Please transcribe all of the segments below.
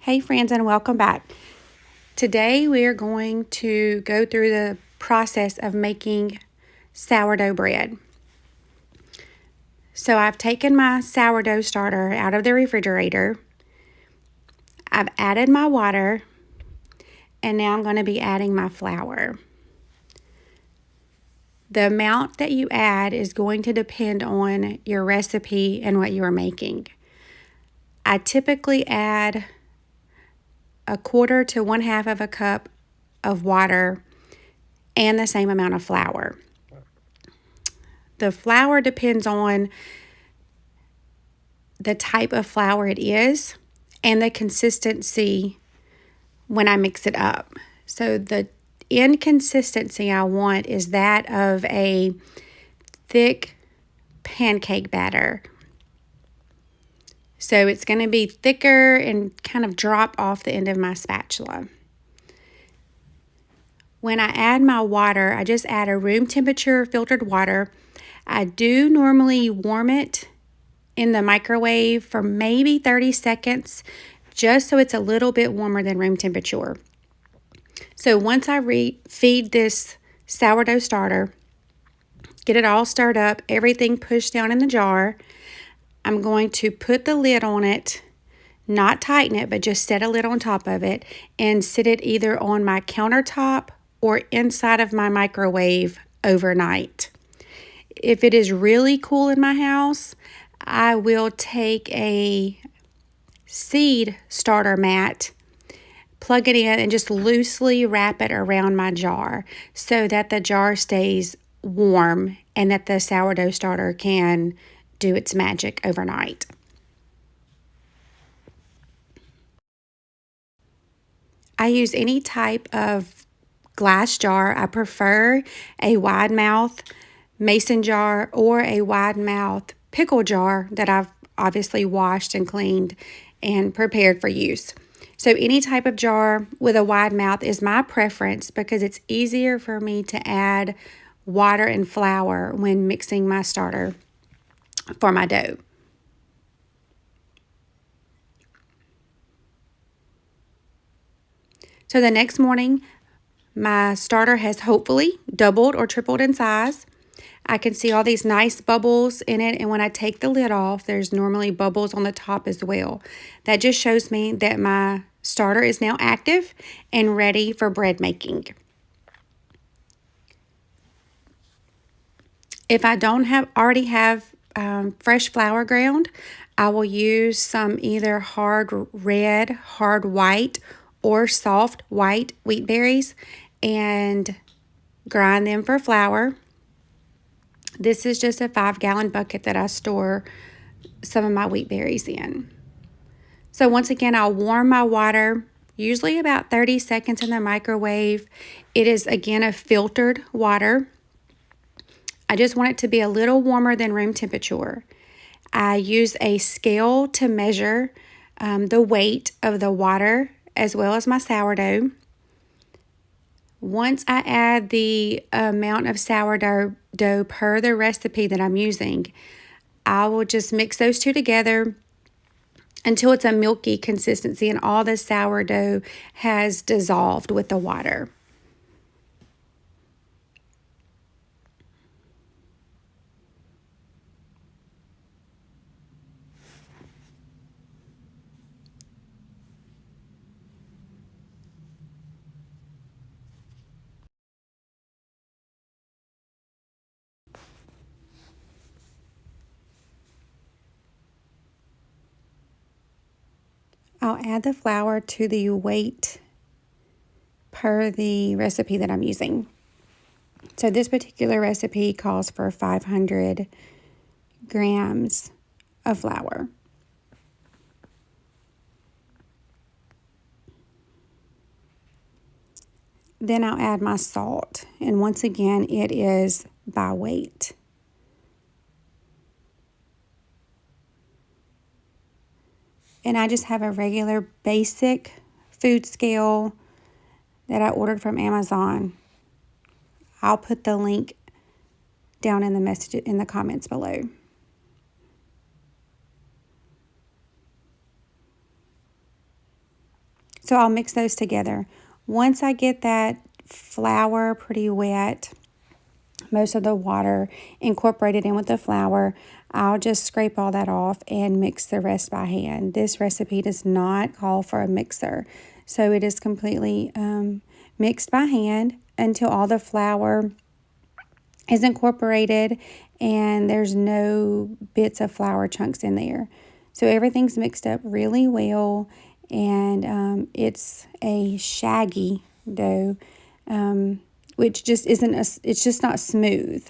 Hey friends, and welcome back. Today we are going to go through the process of making sourdough bread. So I've taken my sourdough starter out of the refrigerator. I've added my water, and now I'm going to be adding my flour. The amount that you add is going to depend on your recipe and what you are making. I typically add 1/4 to 1/2 of a cup of water and the same amount of flour. The flour depends on the type of flour it is and the consistency when I mix it up. So the inconsistency I want is that of a thick pancake batter. So it's going to be thicker and kind of drop off the end of my spatula. When I add my water, I just add a room temperature filtered water. I do normally warm it in the microwave for maybe 30 seconds, just so it's a little bit warmer than room temperature. So once I feed this sourdough starter, get it all stirred up, everything pushed down in the jar, I'm going to put the lid on it, not tighten it, but just set a lid on top of it and sit it either on my countertop or inside of my microwave overnight. If it is really cool in my house, I will take a seed starter mat, plug it in, and just loosely wrap it around my jar so that the jar stays warm and that the sourdough starter can do its magic overnight. I use any type of glass jar. I prefer a wide mouth mason jar or a wide mouth pickle jar that I've obviously washed and cleaned and prepared for use. So any type of jar with a wide mouth is my preference because it's easier for me to add water and flour when mixing my starter for my dough. So the next morning, my starter has hopefully doubled or tripled in size. I can see all these nice bubbles in it, and when I take the lid off, there's normally bubbles on the top as well. That just shows me that my starter is now active and ready for bread making. If I don't already have fresh flour ground, I will use some either hard red, hard white, or soft white wheat berries and grind them for flour. This is just a 5-gallon bucket that I store some of my wheat berries in. So once again, I'll warm my water, usually about 30 seconds in the microwave. It is, again, a filtered water. I just want it to be a little warmer than room temperature. I use a scale to measure the weight of the water as well as my sourdough. Once I add the amount of sourdough per the recipe that I'm using, I will just mix those two together until it's a milky consistency and all the sourdough has dissolved with the water. I'll add the flour to the weight per the recipe that I'm using. So this particular recipe calls for 500 grams of flour. Then I'll add my salt, and once again, it is by weight. And I just have a regular basic food scale that I ordered from Amazon. I'll put the link down in the comments below. So I'll mix those together. Once I get that flour pretty wet, most of the water incorporated in with the flour, I'll just scrape all that off and mix the rest by hand. This recipe does not call for a mixer, so it is completely mixed by hand until all the flour is incorporated and there's no bits of flour chunks in there. So everything's mixed up really well, and it's a shaggy dough, which just isn't it's just not smooth.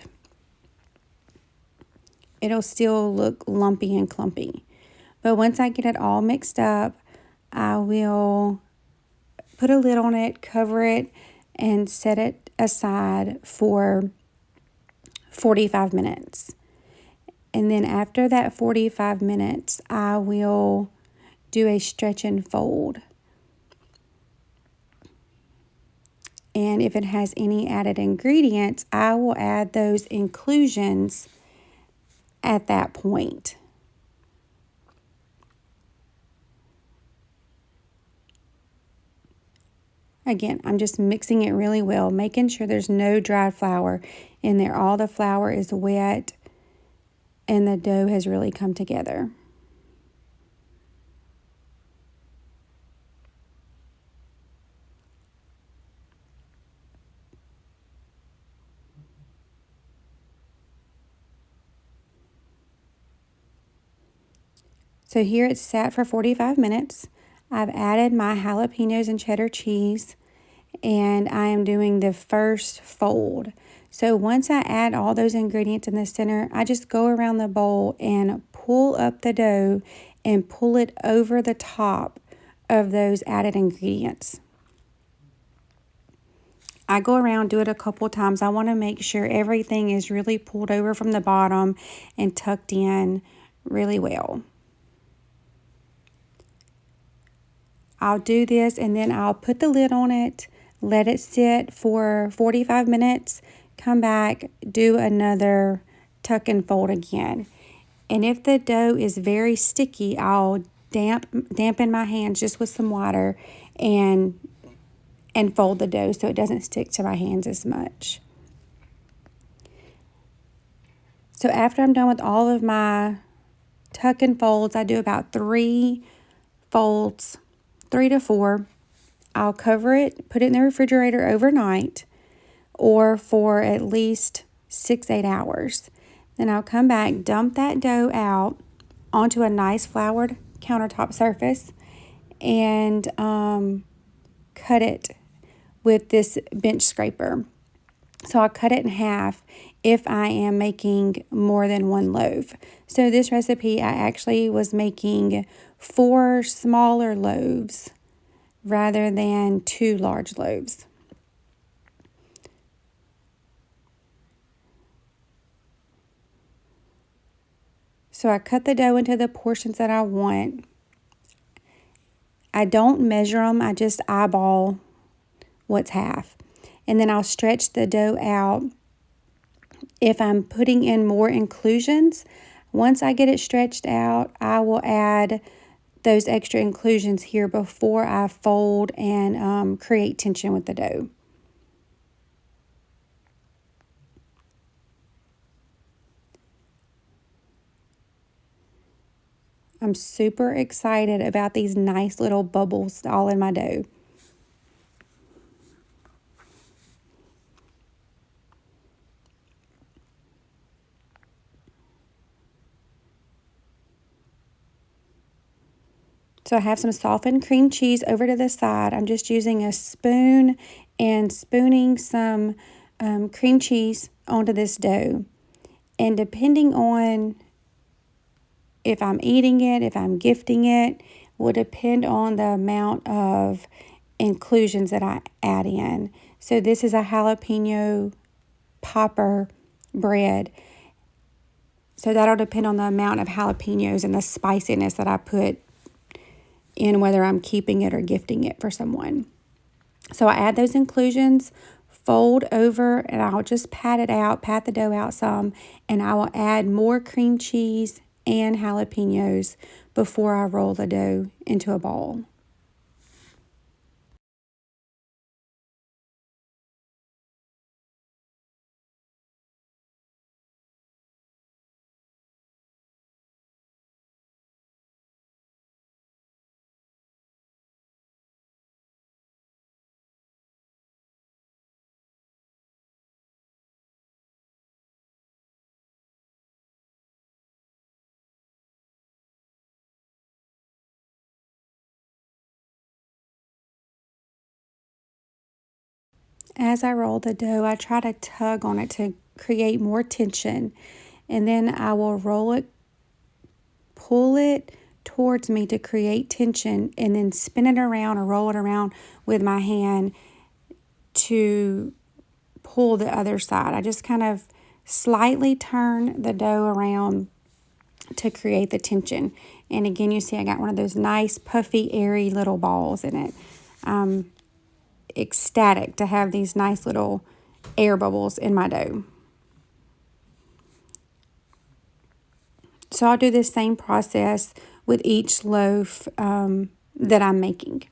It'll still look lumpy and clumpy. But once I get it all mixed up, I will put a lid on it, cover it, and set it aside for 45 minutes. And then after that 45 minutes, I will do a stretch and fold. And if it has any added ingredients, I will add those inclusions at that point. Again, I'm just mixing it really well, making sure there's no dried flour in there. All the flour is wet and the dough has really come together. So here it's sat for 45 minutes. I've added my jalapeños and cheddar cheese, and I am doing the first fold. So once I add all those ingredients in the center, I just go around the bowl and pull up the dough and pull it over the top of those added ingredients. I go around, do it a couple times. I want to make sure everything is really pulled over from the bottom and tucked in really well. I'll do this and then I'll put the lid on it, let it sit for 45 minutes, come back, do another tuck and fold again. And if the dough is very sticky, I'll dampen my hands just with some water and fold the dough so it doesn't stick to my hands as much. So after I'm done with all of my tuck and folds, I do about 3 folds, 3 to 4. I'll cover it, put it in the refrigerator overnight or for at least 6-8 hours. Then I'll come back, dump that dough out onto a nice floured countertop surface and cut it with this bench scraper. So I'll cut it in half if I am making more than 1 loaf. So this recipe, I actually was making 4 smaller loaves rather than 2 large loaves. So I cut the dough into the portions that I want. I don't measure them, I just eyeball what's half. And then I'll stretch the dough out. If I'm putting in more inclusions, once I get it stretched out, I will add those extra inclusions here before I fold and create tension with the dough. I'm super excited about these nice little bubbles all in my dough. So I have some softened cream cheese over to the side. I'm just using a spoon and spooning some cream cheese onto this dough. And depending on if I'm eating it, if I'm gifting it, will depend on the amount of inclusions that I add in. So this is a jalapeno popper bread. So that'll depend on the amount of jalapenos and the spiciness that I put in, whether I'm keeping it or gifting it for someone. So I add those inclusions, fold over, and I'll just pat the dough out some, and I will add more cream cheese and jalapenos before I roll the dough into a ball. As I roll the dough, I try to tug on it to create more tension, and then I will roll it, pull it towards me to create tension, and then spin it around or roll it around with my hand to pull the other side. I just kind of slightly turn the dough around to create the tension. And again, you see I got one of those nice puffy, airy little balls in it. Ecstatic to have these nice little air bubbles in my dough. So I'll do this same process with each loaf that I'm making.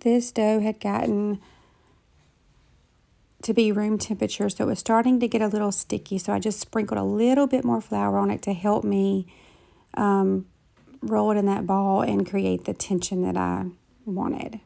This dough had gotten to be room temperature, so it was starting to get a little sticky. So I just sprinkled a little bit more flour on it to help me roll it in that ball and create the tension that I wanted.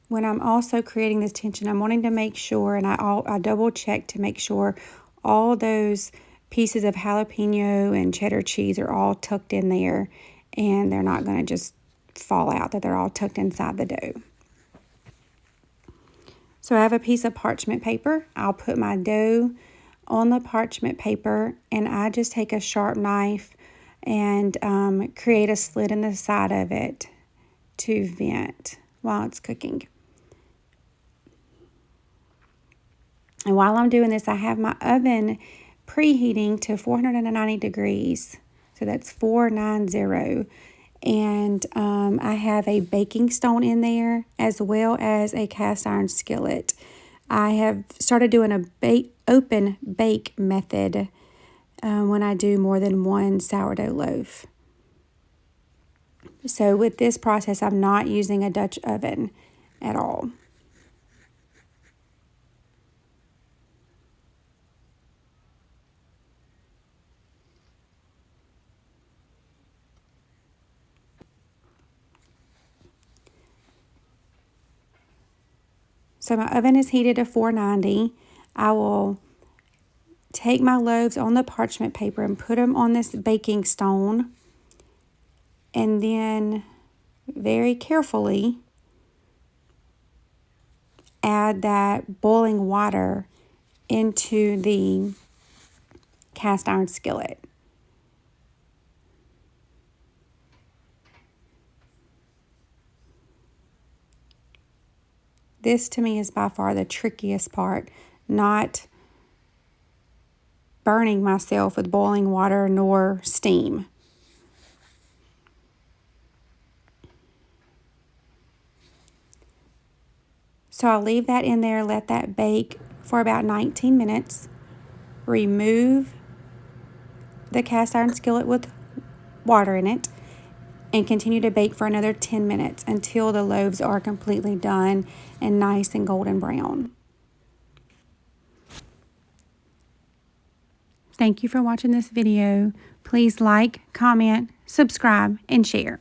When I'm also creating this tension, I'm wanting to make sure, and I double check to make sure all those pieces of jalapeno and cheddar cheese are all tucked in there, and they're not going to just fall out, that they're all tucked inside the dough. So I have a piece of parchment paper. I'll put my dough on the parchment paper, and I just take a sharp knife and create a slit in the side of it to vent while it's cooking. And while I'm doing this, I have my oven preheating to 490 degrees. So that's 490. And I have a baking stone in there as well as a cast iron skillet. I have started doing a open bake method when I do more than one sourdough loaf. So with this process, I'm not using a Dutch oven at all. So my oven is heated to 490. I will take my loaves on the parchment paper and put them on this baking stone, and then very carefully add that boiling water into the cast iron skillet. This to me is by far the trickiest part, not burning myself with boiling water nor steam. So I'll leave that in there, let that bake for about 19 minutes. Remove the cast iron skillet with water in it, and continue to bake for another 10 minutes until the loaves are completely done and nice and golden brown. Thank you for watching this video. Please like, comment, subscribe, and share.